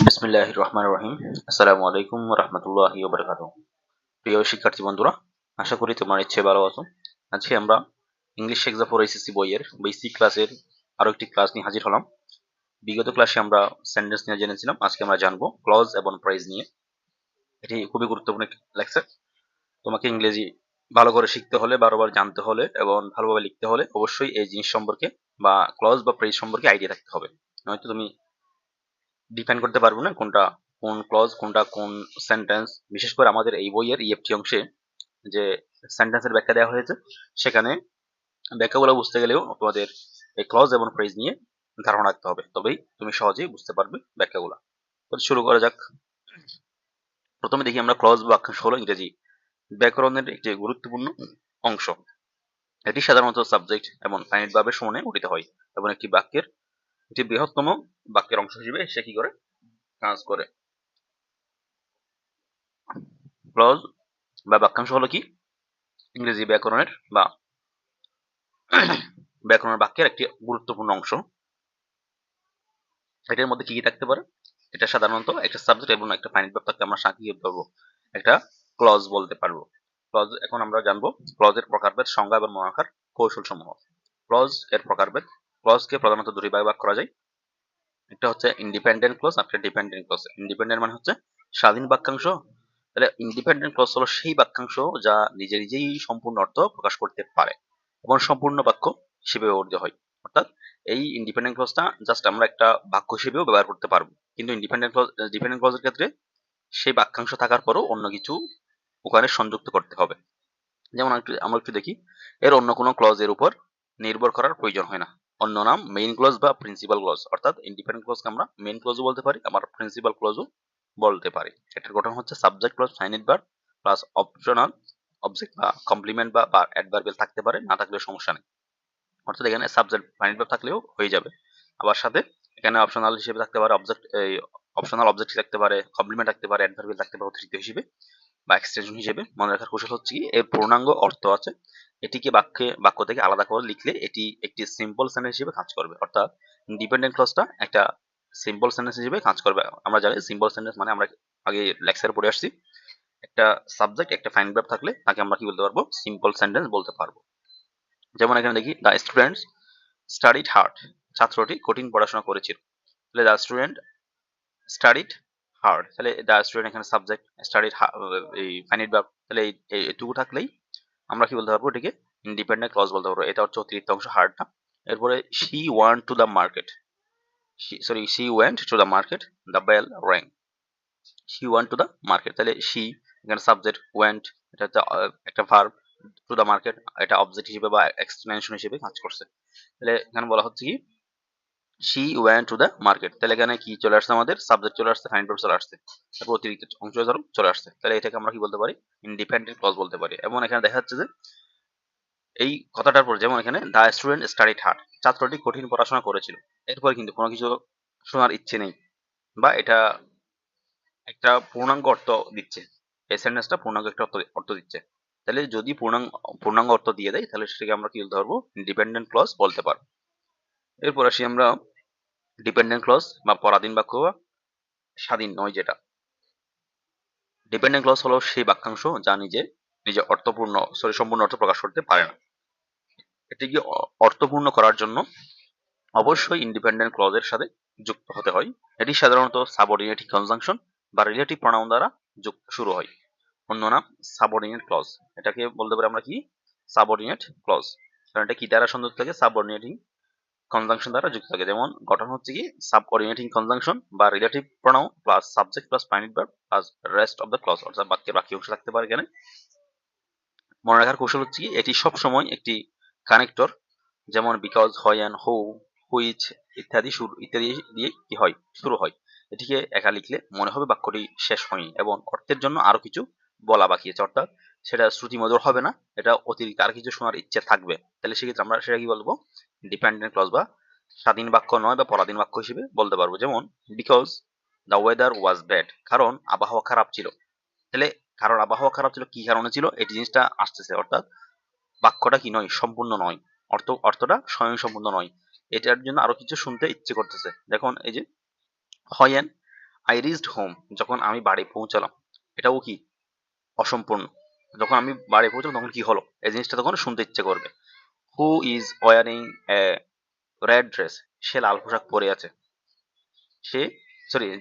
বিসমিল্লাহির রহমানির রহিম। আসসালামু আলাইকুম ওয়া রাহমাতুল্লাহি ওয়া বারাকাতুহু। প্রিয় শিক্ষার্থী বন্ধুরা, আশা করি তোমরা নিশ্চয়ই ভালো আছো। আজকে আমরা ইংলিশ এক্সাম ফর এসএসসি বইয়ের বেসিক ক্লাসের আরো একটি ক্লাস নিয়ে হাজির হলাম। বিগত ক্লাসে আমরা সেন্টেন্স নিয়ে জেনেছিলাম, আজকে আমরা জানবো ক্লজ এবং ফ্রেজ নিয়ে। এটি খুবই গুরুত্বপূর্ণ একটি লেকচার। তোমাকে ইংরেজি ভালো করে শিখতে হলে, বারবার জানতে হলে এবং ভালোভাবে লিখতে হলে অবশ্যই এই জিনিস সম্পর্কে বা ক্লজ বা ফ্রেজ সম্পর্কে আইডিয়া থাকতে হবে। নয়তো তুমি ডিফাইন করতে পারবো না কোনটা কোন ক্লজ, কোনটা কোন সেন্টেন্স। বিশেষ করে আমাদের এই বইয়ের ইএফটি অংশে যে সেন্টেন্সের ব্যাখ্যা দেওয়া হয়েছে, সেখানে ব্যাখ্যাগুলো বুঝতে গেলেও তোমাদের এই ক্লজ এবং ফ্রেজ নিয়ে ধারণা রাখতে হবে, তবেই তুমি সহজেই বুঝতে পারবে ব্যাখ্যাগুলো। তো শুরু করা যাক। প্রথমে দেখি আমরা ক্লজ বা বাক্যাংশ হলো ইংরেজি ব্যাকরণের একটি গুরুত্বপূর্ণ অংশ। এটি সাধারণত সাবজেক্ট এবং ফাইনাইট ভার্বের সমন্বয়ে গঠিত হয় এবং একটি বাক্যের একটি বৃহত্তম বাক্যের অংশ হিসেবে সে কি করে কাজ করে। ক্লজ বা বাক্যাংশ হলো কি ইংরেজি ব্যাকরণের বাক্যের একটি গুরুত্বপূর্ণ অংশ। এটার মধ্যে কি কি থাকতে পারে? এটা সাধারণত একটা সাবজেক্ট এবং একটা ফাইনাইট ভার্ব থাকতে আমরা সাথে কি পারবো, একটা ক্লজ বলতে পারবো। ক্লজ এখন আমরা জানবো ক্লজের প্রকারভেদ, সংজ্ঞা এবং মহাকার কৌশল সমূহ। ক্লজ এর প্রকারভেদ। ক্লজকে প্রধানত দুটি ভাগে ভাগ করা যায়। একটা হচ্ছে ইন্ডিপেন্ডেন্ট ক্লজ, একটা ডিপেন্ডেন্ট ক্লজ। ইন্ডিপেন্ডেন্ট মানে হচ্ছে স্বাধীন বাক্যাংশ। তাহলে ইন্ডিপেন্ডেন্ট ক্লজ হলো সেই বাক্যাংশ যা নিজে নিজেই সম্পূর্ণ অর্থ প্রকাশ করতে পারে এবং সম্পূর্ণ বাক্য হিসেবে ব্যবহৃত হয়। অর্থাৎ এই ইন্ডিপেন্ডেন্ট ক্লজটা জাস্ট আমরা একটা বাক্য হিসেবেও ব্যবহার করতে পারবো, কিন্তু ডিপেন্ডেন্ট ক্লজের ক্ষেত্রে সেই বাক্যাংশ থাকার পরও অন্য কিছু ওখানে সংযুক্ত করতে হবে। যেমন আমরা একটু দেখি, এর অন্য কোনো ক্লজের উপর নির্ভর করার প্রয়োজন হয় না। অন্য নাম মেইন ক্লজ বা প্রিন্সিপাল ক্লজ। অর্থাৎ ইন্ডিপেন্ডেন্ট ক্লজকে আমরা মেইন ক্লজও বলতে পারি, আবার প্রিন্সিপাল ক্লজও বলতে পারি। এটার গঠন হচ্ছে subject plus finite verb plus optional object বা কমপ্লিমেন্ট বা অ্যাডভার্বিয়াল থাকতে পারে, না থাকলে সমস্যা নেই। অর্থাৎ এখানে সাবজেক্ট ফাইনাইট ভার্ব থাকলেও হয়ে যাবে। আবার সাথে এখানে অপশনাল হিসেবে থাকতে পারে অপশনাল অবজেক্ট থাকতে পারে, কমপ্লিমেন্ট থাকতে পারে, অ্যাডভার্বিয়াল থাকতে পারে অতিরিক্ত হিসেবে বা এক্সটেনশন হিসেবে। মনে রাখার কৌশল হচ্ছে কি, এর পূর্ণাঙ্গ অর্থ আছে, এটিকে বাক্য থেকে আলাদা করে লিখলে এটি একটি সিম্পল সেন্টেন্স হিসেবে কাজ করবে। অর্থাৎ ডিপেন্ডেন্ট ক্লজটা একটা সিম্পল সেন্টেন্স হিসেবে কাজ করবে। আমরা জানি সিম্পল সেন্টেন্স মানে আমরা আগে লেকচারে পড়ে আসছি, একটা সাবজেক্ট একটা ফাইনাইট ভার্ব থাকলে তাকে আমরা কি বলতে পারবো, সিম্পল সেন্টেন্স বলতে পারবো। যেমন এখানে দেখি, দ্য স্টুডেন্টস স্টাডিড হার্ড, ছাত্রটি কঠিন পড়াশোনা করেছিল। তাহলে দ্য স্টুডেন্ট স্টাডিড হার্ড, তাহলে দ্য স্টুডেন্ট এখানে সাবজেক্ট, স্টাডিড এই ফাইনাইট ভার্ব, তাহলে এইটুকু থাকলেই আমরা কি বলতে পারবো, এটাকে ইন্ডিপেন্ডেন্ট ক্লজ বলতে পারবো। এটা হচ্ছে অতিরিক্ত অংশ, হার্ডটা। এরপরে she want to the market, she went to the market, the bell rang. She want to the market, তাহলে শি এখানে সাবজেক্ট, ওয়েন্ট এটা হচ্ছে একটা ভার্ব, টু দ্য মার্কেট এটা অবজেক্ট হিসেবে বা এক্সপ্লেনেশন হিসেবে কাজ করছে। তাহলে এখানে বলা হচ্ছে কি, she went to the market, তাহলে এখানে কি চলে আসছে, আমাদের সাবজেক্ট চলে আসছে, ফাইনাইট ভার্ব চলে আসছে, তারপর অতিরিক্ত অংশ চলে আসছে। তাহলে এটাকে আমরা কি বলতে পারি, ইন্ডিপেন্ডেন্ট ক্লজ বলতে পারি। এবং এখানে দেখা যাচ্ছে যে এই কথাটার পর, যেমন এখানে দ্য স্টুডেন্ট স্টাডিড হার্ড, ছাত্রটি কঠিন পড়াশোনা করেছিল, এরপর কিন্তু কোনো কিছু শোনার ইচ্ছে নেই বা এটা একটা পূর্ণাঙ্গ অর্থ দিচ্ছে, এই সেন্টেন্সটা পূর্ণাঙ্গ একটা অর্থ দিচ্ছে। তাহলে যদি পূর্ণাঙ্গ অর্থ দিয়ে দেয়, তাহলে সেটাকে আমরা কি বলতে পারবো, ডিপেন্ডেন্ট ক্লজ বলতে পারবো। এরপর আসি আমরা ডিপেন্ডেন্ট ক্লজ বা পরাধীন বাক্য বা স্বাধীন নয় যেটা। ডিপেন্ডেন্ট ক্লজ হলো সেই বাক্যাংশ যা নিজে সম্পূর্ণ অর্থ প্রকাশ করতে পারে না। এটিকে অর্থপূর্ণ করার জন্য অবশ্যই ইন্ডিপেন্ডেন্ট ক্লজের সাথে যুক্ত হতে হয়। এটি সাধারণত সাবঅর্ডিনেটিং কনজাংশন বা রিলেটিভ প্রনাউন দ্বারা শুরু হয়। অন্য নাম সাবঅর্ডিনেট ক্লজ। এটাকে বলতে পারি আমরা কি, সাবঅর্ডিনেট ক্লজ। কারণ এটা কি দ্বারা সংযুক্ত থাকে, সাবঅর্ডিনেটিং কনজাংশন দ্বারা যুক্ত থাকে। যেমন গঠন হচ্ছে কি, সাবঅর্ডিনেটিং কনজাংশন বা relative pronoun plus subject plus finite verb plus rest of the clause, অর্থাৎ বাক্যের বাকি অংশ থাকতে পারে এখানে। মনে রাখার কৌশল হচ্ছে কি, এটি সব সময় একটি কানেক্টর, যেমন বিকজ, হোয়েন, হু, হুইচ ইত্যাদি দিয়ে কি হয়, শুরু হয়। এটিকে একা লিখলে মনে হবে বাক্যটি শেষ হয়নি এবং অর্থের জন্য আরো কিছু বলা বাকি আছে। অর্থাৎ সেটা শ্রুতিমধুর হবে না, এটা অতিরিক্ত আর কিছু শোনার ইচ্ছে থাকবে। তাহলে সেক্ষেত্রে আমরা সেটা কি বলবো, ডিপেন্ডেন্ট ক্লজ বা স্বাধীন বাক্য নয় বা পরাধীন বাক্য হিসেবে বলতে পারবো। যেমন because the weather was bad, কারণ আবহাওয়া খারাপ ছিল। তাহলে কারণ আবহাওয়া খারাপ ছিল, কি কারণে ছিল, এই জিনিসটা আসতেছে। অর্থাৎ বাক্যটা কি নয়, সম্পূর্ণ নয়, অর্থটা স্বয়ং সম্পূর্ণ নয়, এটার জন্য আরো কিছু শুনতে ইচ্ছে করতেছে। দেখুন এই যে হয়েন আই রিচড হোম, যখন আমি বাড়ি পৌঁছালাম, এটাও কি অসম্পূর্ণ। যখন আমি বাড়ি পৌঁছালাম তখন কি হলো, এই জিনিসটা তখন শুনতে ইচ্ছে করবে। Who is wearing a red dress, সে লাল পোশাক পরে আছে। সে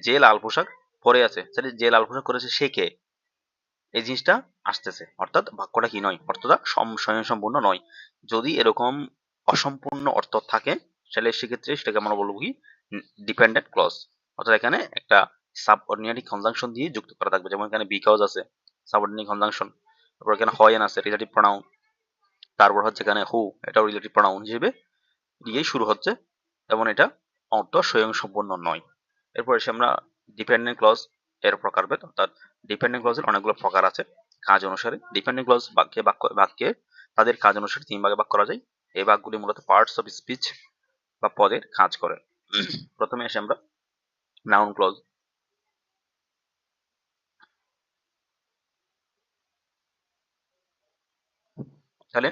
যে লাল পোশাক পরে আছে, তাহলে যে লাল পোশাক পরেছে সে কে, এই জিনিসটা আসতেছে। অর্থাৎ বাক্যটা কি নয়, অর্থটা স্বয়ংসম্পূর্ণ নয়। যদি এরকম অসম্পূর্ণ অর্থ থাকে তাহলে সেক্ষেত্রে সেটাকে আমরা বলবো কি ডিপেন্ডেন্ট ক্লজ। অর্থাৎ এখানে একটা সাবঅর্ডিনেট কনজাংশন দিয়ে যুক্ত করা থাকবে, যেমন এখানে বিকজ আছে সাবঅর্ডিনেট কনজাংশন, তারপর এখানে হয়েন আছে রিলেটিভ প্রোনাউন, তারপর হচ্ছে এখানে হু, এটাও রিলেটিভ প্রোনাউন হিসেবে দিয়েই শুরু হচ্ছে, এবং এটা অর্থ স্বয়ংসম্পূর্ণ নয়। এরপর এসে আমরা ডিপেন্ডেন্ট ক্লজ এর প্রকারভেদ, অর্থাৎ ডিপেন্ডেন্ট ক্লজের অনেকগুলো প্রকার আছে কাজ অনুসারে। ডিপেন্ডেন্ট ক্লজ বাক্যে তাদের কাজ অনুসারে 3 ভাগে ভাগ করা যায়। এই ভাগগুলি মূলত পার্টস অফ স্পিচ বা পদের কাজ করে। প্রথমে এসে আমরা নাউন ক্লজ। তাহলে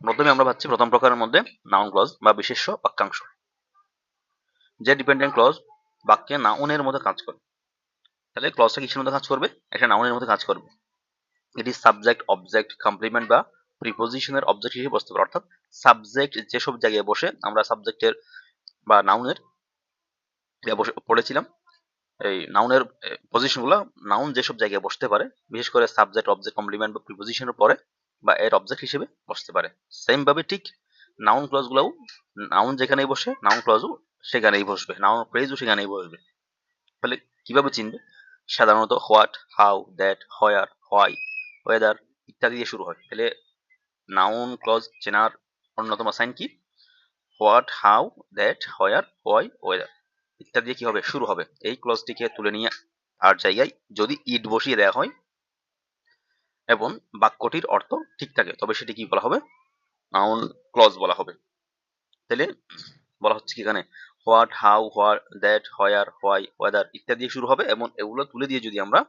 প্রথমে আমরা পাচ্ছি প্রথম প্রকারের মধ্যে নাউন ক্লজ বা বিশেষ্য বাক্যাংশ, যে ডিপেন্ডেন্ট ক্লজ বাক্যে নাউনের মধ্যে কাজ করে। তাহলে ক্লজটা কিসের মধ্যে কাজ করবে, একটা নাউনের মধ্যে কাজ করবে। এটি সাবজেক্ট, অবজেক্ট, কমপ্লিমেন্ট বা প্রিপোজিশনের অবজেক্ট হিসেবে বসতে পারে। অর্থাৎ সাবজেক্ট যেসব জায়গায় বসে, আমরা সাবজেক্টের বা নাউনের পড়েছিলাম এই নাউনের পজিশনগুলো, নাউন যেসব জায়গায় বসতে পারে, বিশেষ করে সাবজেক্ট, অবজেক্ট, কমপ্লিমেন্ট বা প্রিপোজিশনের পরে বা এর অবজেক্ট হিসেবে বসতে পারে। সেম ভাবে ঠিক নাউন ক্লজগুলোও, নাউন যেখানেই বসে নাউন ক্লজও সেখানেই বসবে, নাউন ফ্রেজও সেখানেই বসবে। তাহলে কিভাবে চিনবে, সাধারণত what, how, that, where, why, weather ইত্যাদি দিয়ে শুরু হয়। তাহলে নাউন ক্লজ চেনার অন্যতম সাইন কি, what, how, that, where, why, weather ইত্যাদি দিয়ে কি হবে শুরু হবে। এই ক্লজটিকে তুলে নিয়ে আর জায়গায় যদি ইট বসিয়ে দেওয়া হয় এবং বাক্যটির অর্থ ঠিক থাকে, তবে সেটি কি বলা হবে, নাউন ক্লজ বলা হবে। তাহলে বলা হচ্ছে কি এখানে what, how, that, where, why, weather ইত্যাদি দিয়ে শুরু হবে, এবং এগুলো তুলে দিয়ে যদি আমরা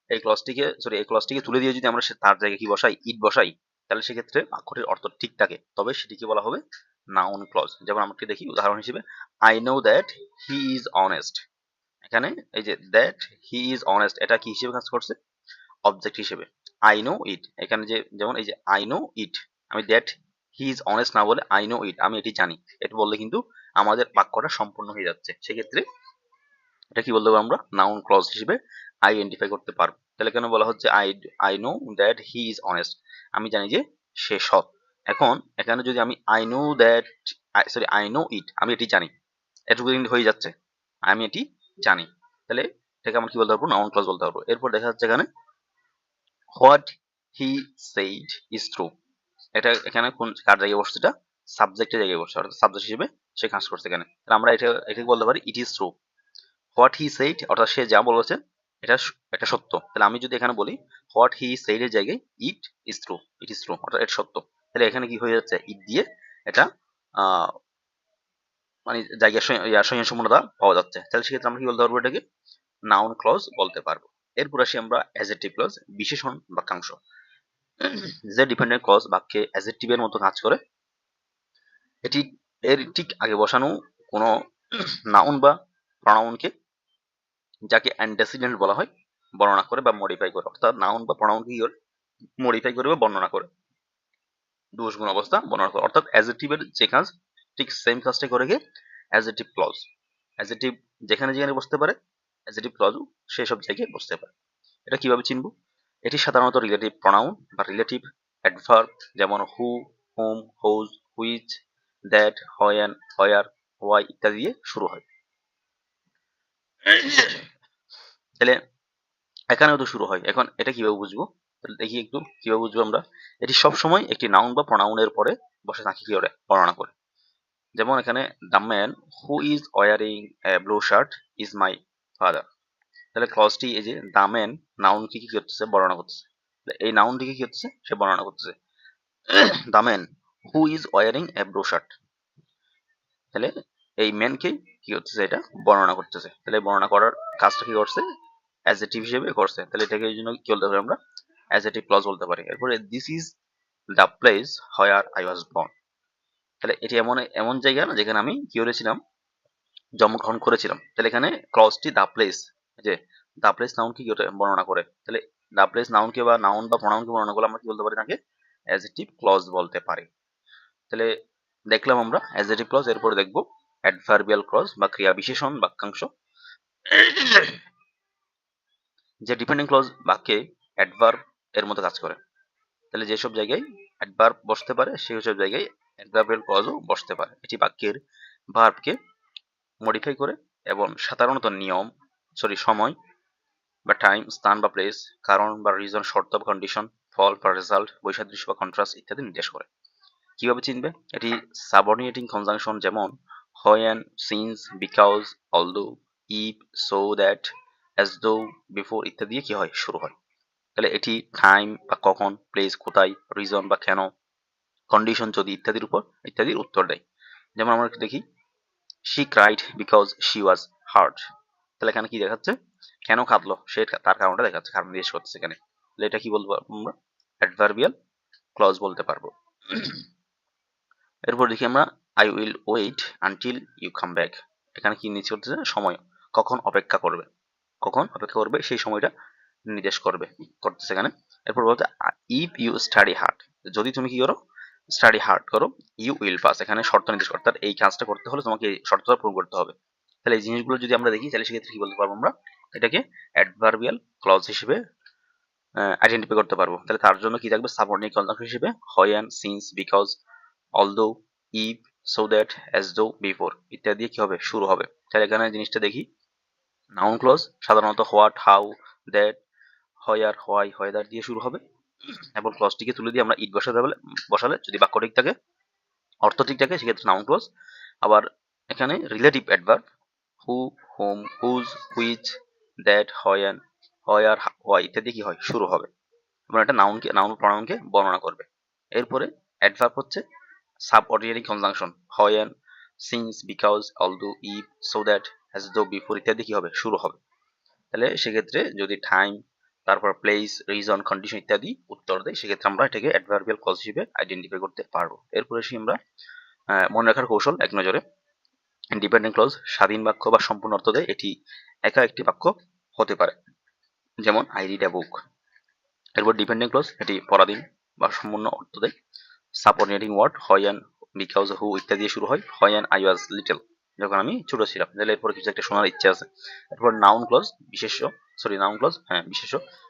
এই ক্লজটিকে তুলে দিয়ে যদি আমরা তার জায়গায় কি বসাই, ইট বসাই, তাহলে সেক্ষেত্রে বাক্যটির অর্থ ঠিক থাকে, তবে সেটিকে বলা হবে নাউন ক্লজ। যেমন আমরা দেখি উদাহরণ হিসেবে, I know that he is honest. এখানে এই যে দ্যাট হি ইজ অনেস্ট, এটা কি হিসেবে কাজ করছে, অবজেক্ট হিসেবে। আই নো ইট, এখানে যে যেমন এই যে আই নো ইট, আমি দ্যাট হি ইজ অনেস্ট না বলে আই নো ইট, আমি এটি জানি, এটা বললে কিন্তু আমাদের বাক্যটা সম্পূর্ণ হয়ে যাচ্ছে। সেক্ষেত্রে এটা কি বলতে পারবো, আমরা নাউন ক্লজ হিসেবে আইডেন্টিফাই করতে পারবো। তাহলে কেন বলা হচ্ছে I know that he is honest, আমি জানি যে সে সৎ। এখন এখানে যদি আমি I know that, I know it, আমি এটি জানি, এটুকু কিন্তু হয়ে যাচ্ছে, আমি এটি জানি। তাহলে এটাকে আমরা কি বলতে পারবো, নাউন ক্লজ বলতে পারবো। এরপর দেখা যাচ্ছে এখানে what he said is true, এটা এখানে কোন কার জায়গায় বসছে, এটা সাবজেক্টের জায়গায় বসছে, অর্থাৎ সাবজেক্ট হিসেবে সে কাজ করছে এখানে। তাহলে আমরা এটাকে বলতে পারি it is true. What he said অর্থাৎ সে যা বলেছে এটা সত্য। তাহলে আমি যদি এখানে বলি হোয়াট হি সেইড এর জায়গায় ইট ইজ ট্রু, অর্থাৎ এটা সত্য, তাহলে এখানে কি হয়ে যাচ্ছে, ইট দিয়ে এটা মানে জায়গার সম্পূর্ণতা পাওয়া যাচ্ছে। তাহলে সেক্ষেত্রে আমরা কি বলতে পারবো, এটাকে নাউন ক্লজ বলতে পারবো। এরপর আসি আমরা অ্যাডজেক্টিভ ক্লজ, বিশেষণ বাক্যাংশ। যে ডিপেন্ডেন্ট ক্লজ বাক্যে অ্যাডজেক্টিভের মতো কাজ করে, এটি এর ঠিক আগে বসানো কোনো নাউন বা প্রনাউনকে, যাকে অ্যান্টেসিডেন্ট বলা হয়, বর্ণনা করে বা মডিফাই করে। অর্থাৎ নাউন বা প্রনাউন কি করে, মডিফাই করে বা বর্ণনা করে, দোষ গুণ অবস্থা বর্ণনা করে। অর্থাৎ অ্যাডজেক্টিভের যে কাজ ঠিক সেম কাজটাই করে গিয়ে অ্যাডজেক্টিভ ক্লজ। অ্যাডজেক্টিভ যেখানে যেখানে বসতে পারে, অ্যাডজেক্টিভ ক্লজও সেই সব জায়গায় বসতে পারে। এটা কিভাবে চিনবো, এটি সাধারণত রিলেটিভ প্রনাউন বা রিলেটিভ অ্যাডভার্ব, যেমন who, whom, whose, which, that, when, where, why ইত্যাদি দিয়ে শুরু হয়। তাহলে এখানেও তো শুরু হয়। এখন এটা কিভাবে বুঝবো, তাহলে দেখি একটু কিভাবে বুঝবো আমরা। এটি সবসময় একটি নাউন বা প্রনাউনের পরে বসে থাকে, কি করে বর্ণনা করে। যেমন এখানে the man who is wearing A blue shirt is my father. তাহলে ক্লজটি এই যে দ্য ম্যান, নাউনকে কি করতেছে, বর্ণনা করতেছে। এই নাউনটিকে কি করতেছে, সে বর্ণনা করতেছে। The man who is wearing A blue shirt, তাহলে এই ম্যানকে কি করতেছে, এটা বর্ণনা করতেছে। তাহলে বর্ণনা করার কাজটা কি করছে, অ্যাডজেক্টিভ হিসেবে করছে। তাহলে এটাকে এই জন্য কি বলতে পারি, আমরা অ্যাডজেক্টিভ ক্লজ বলতে পারি। এরপরে this is the place where I was born, তাহলে এটি এমন এমন জায়গা না যেখানে আমি কি করেছিলাম, জন্মগ্রহণ করেছিলাম। তাহলে এখানে ক্লজটি দ্য প্লেস যে দা প্লেস নাউন কি বর্ণনা করে, তাহলে দা প্লেস নাউনকে বা নাউন বা প্রোনাউনকে বর্ণনা করলে আমরা কি বলতে পারি, তাকে অ্যাডজেক্টিভ ক্লজ বলতে পারি। তাহলে দেখলাম আমরা অ্যাডজেক্টিভ ক্লজ, এরপরে দেখবো অ্যাডভার্বিয়াল ক্লজ বা ক্রিয়া বিশেষণ বাক্যাংশ। যে ডিপেন্ডিং ক্লজ বাক্যে অ্যাডভার্ব এর মতো কাজ করে, তাহলে যেসব জায়গায় অ্যাডভার্ব বসতে পারে সেই সব জায়গায় অ্যাডভার্বিয়াল ক্লজও বসতে পারে। এটি বাক্যের ভার্বকে মডিফাই করে এবং সাধারণত সময় বা টাইম, স্থান বা প্লেস, কারণ বা রিজন, শর্ত বা কন্ডিশন, ফল বা রেজাল্ট, বৈসাদৃশ্য বা কন্ট্রাস্ট ইত্যাদি নির্দেশ করে। কিভাবে চিনবে? এটি সাবঅর্ডিনেটিং কনজাংশন যেমন when, since, because, although, if, so that, as though, before ইত্যাদি দিয়ে কি হয়, শুরু হয়। তাহলে এটি টাইম বা কখন, প্লেস কোথায়, রিজন বা কেন, কন্ডিশন যদি ইত্যাদির উত্তর দেয়। যেমন আমরা দেখি she cried because she was heart. তাহলে এখানে কি দেখাচ্ছে, কেন কাঁদলো, সে তার কারণটা দেখাচ্ছে, কারণ জিজ্ঞেস করতেছে এখানে। তাহলে এটা কি বলবো আমরা, অ্যাডভার্বিয়াল ক্লজ বলতে পারবো। এরপর দেখি আমরা I will wait until you come back. এখানে কি নির্দেশ করতেছে, সময়, কখন অপেক্ষা করবে সেই সময়টা নির্দেশ করতেছে এখানে। এরপর বলতে ইফ ইউ স্টাডি হার্ড, যদি তুমি কি করো, স্টাডি হার্ড করো, ইউ উইল পাস, এখানে শর্ত নির্দেশ করে, তার এই কাজটা করতে হলে তোমাকে এই শর্তটা পূরণ করতে হবে। তাহলে এই জিনিসগুলো যদি আমরা দেখি তাহলে সেক্ষেত্রে কি বলতে পারবো আমরা, এটাকে অ্যাডভার্বিয়াল ক্লজ হিসেবে আইডেন্টিফাই করতে পারবো। তাহলে তার জন্য কি থাকবে, সাবঅর্ডিনেট কনজাংশন হিসেবে when, since, because, although, if, so that, as though, before ইত্যাদি দিয়ে কি হবে, শুরু হবে। তাহলে এখানে জিনিসটা দেখি, নাউন ক্লজ সাধারণত what, how, that, where, why, whether দিয়ে শুরু হবে এবং ক্লজটিকে তুলে দিয়ে আমরা ইট বসালে যদি বাক্য ঠিক থাকে, অর্থ ঠিক থাকে, সেক্ষেত্রে নাউন ক্লজ। আবার এখানে relative adverb who, whom, whose, which, that, when, where, why ইত্যাদি কি হয়, শুরু হবে এবং এটা নাউন প্রনাউনকে বর্ণনা করবে। এরপরে অ্যাডভার্ব হচ্ছে subordinary conjunction when, since, because, although, if, so that, as though, before ইত্যাদি কি হবে, শুরু হবে। তাহলে সেক্ষেত্রে যদি টাইম, তারপর প্লেস, রিজন, কন্ডিশন ইত্যাদি উত্তর দেয়, সেক্ষেত্রে আমরা এটাকে অ্যাডভার্বিয়াল ক্লজ হিসেবে আইডেন্টিফাই করতে পারবো। এরপরে আসি আমরা মনে রাখার কৌশল এক নজরে। ডিপেন্ডেন্ট ক্লজ স্বাধীন বাক্য বা সম্পূর্ণ অর্থ দেয়, এটি একা একটি বাক্য হতে পারে, যেমন আই রিড এ বুক। এরপর ডিপেন্ডেন্ট ক্লজ এটি পরাধীন বা সম্পূর্ণ অর্থ দেয়। সাবঅর্ডিনেটিং ওয়ার্ড হোয়েন, বিকজ, হু ইত্যাদি দিয়ে শুরু হয়, হোয়েন আই ওয়াজ লিটল, যখন আমি ছোট ছিলাম। তাহলে এরপর কিছু একটা শোনার ইচ্ছা আছে। এরপর নাউন ক্লজ বিশেষ্য,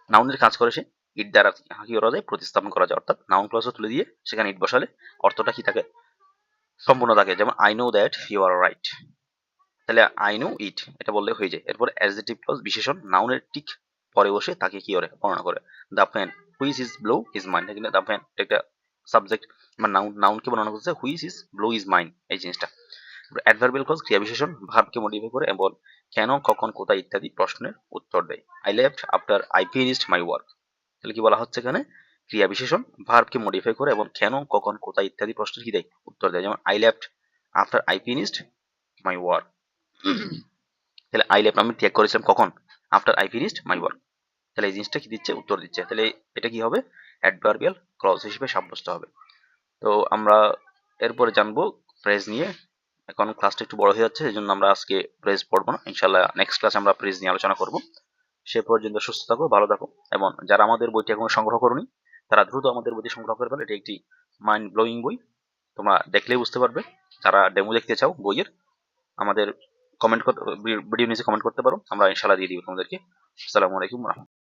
নাউনের কাজ করে সে, ইট দ্বারা কি করা যায়, প্রতিস্থাপন করা যায়, অর্থাৎ নাউন ক্লজও তুলে দিয়ে সেখানে ইট বসালে অর্থটা কি থাকে, সম্পূর্ণ থাকে। যেমন I know that you are right, তাহলে আই নো ইট এটা বললে হয়ে যায়। এরপর অ্যাডজেক্টিভ ক্লজ বিশেষণ, নাউনের ঠিক পরে বসে তাকে কি করে, বর্ণনা করে। The fan which is blow is mine, কিন্তু দ্য ফ্যান একটা সাবজেক্ট বা নাউনকে বর্ণনা করছে, which is blow is mine এই জিনিসটা। অ্যাডভার্বিয়াল ক্লজ ক্রিয়া বিশেষণ, ভার্বকে মডিফাই করে এবং কেন, কখন, কোথায় ইত্যাদি প্রশ্নের উত্তর দেয়। I left after I finished my work, তাহলে কি বলা হচ্ছে এখানে, ক্রিয়া বিশেষণ ভার্বকে মডিফাই করে এবং কেন, কখন, কোথায় ইত্যাদি প্রশ্নের কি দেয়, উত্তর দেয়। যেমন I left after I finished my work, তাহলে আই লেফট আমি ত্যাগ করেছিলাম কখন, after I finished my work. তাহলে এই জিনিসটা কি দিচ্ছে, উত্তর দিচ্ছে। তাহলে এটা কি হবে, অ্যাডভার্বিয়াল ক্লজ হিসেবে সাব্যস্ত হবে। তো আমরা এরপরে জানবো ফ্রেজ নিয়ে। এখন ক্লাসটা একটু বড় হয়ে যাচ্ছে, এই জন্য আমরা আজকে ফ্রেজ পড়বো না, ইনশাল্লাহ নেক্সট ক্লাসে আমরা ফ্রেজ নিয়ে আলোচনা করব। সে পর্যন্ত সুস্থ থাকো, ভালো থাকো, এবং যারা আমাদের বইটি এখনো সংগ্রহ করনি তারা দ্রুত আমাদের বইটি সংগ্রহ করে ফেলো। এটি একটি মাইন্ড ব্লোয়িং বই, তোমরা দেখলেই বুঝতে পারবে। যারা ডেমো দেখতে চাও বইয়ের, আমাদের ভিডিও নিচে কমেন্ট করতে পারো, আমরা ইনশাল্লাহ দিয়ে দিব তোমাদেরকে। আসসালামু আলাইকুম।